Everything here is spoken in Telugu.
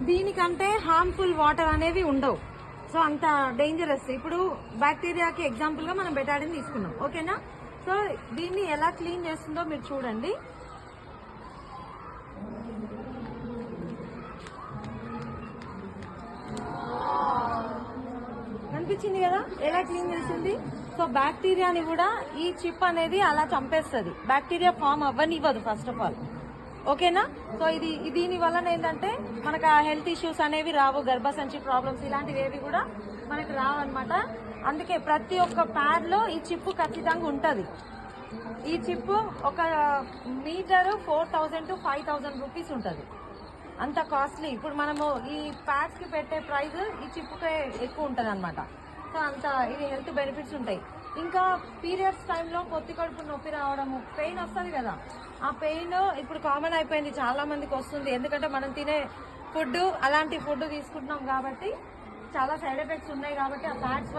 దీనికంటే హార్మ్ఫుల్ వాటర్ అనేవి ఉండవు. సో అంత డేంజరస్. ఇప్పుడు బ్యాక్టీరియాకి ఎగ్జాంపుల్ గా మనం బెటాడిన్ తీసుకున్నాం, ఓకేనా. సో దీన్ని ఎలా క్లీన్ చేస్తుందో మీరు చూడండి. కనిపించింది కదా ఎలా క్లీన్ చేసింది. సో బ్యాక్టీరియాని కూడా ఈ చిప్ అనేది అలా చంపేస్తుంది. బ్యాక్టీరియా ఫామ్ అవ్వనివ్వదు ఫస్ట్ ఆఫ్ ఆల్, ఓకేనా. సో దీని వలన ఏంటంటే మనకు ఆ హెల్త్ ఇష్యూస్ అనేవి రావు, గర్భసంచి ప్రాబ్లమ్స్ ఇలాంటివి ఏవి కూడా మనకు రావన్నమాట. అందుకే ప్రతి ఒక్క ప్యాడ్ లో ఈ చిప్ ఖచ్చితంగా ఉంటది. ఈ చిప్ ఒక మీటరు 4000 to 5000 రూపీస్ ఉంటుంది, అంత కాస్ట్లీ. ఇప్పుడు మనము ఈ ప్యాడ్స్ కి పెట్టే ప్రైస్ ఈ చిప్కే ఎక్కువ ఉంటుంది అనమాట. సో అంత ఇది హెల్త్ బెనిఫిట్స్ ఉంటాయి. ఇంకా పీరియడ్స్ టైంలో పొత్తి కడుపు నొప్పి రావడము, పెయిన్ వస్తుంది కదా, ఆ పెయిన్ ఇప్పుడు కామన్ అయిపోయింది, చాలా మందికి వస్తుంది. ఎందుకంటే మనం తినే ఫుడ్ అలాంటి ఫుడ్ తీసుకుంటున్నాం కాబట్టి చాలా సైడ్ ఎఫెక్ట్స్ ఉన్నాయి కాబట్టి ఆ ప్యాడ్స్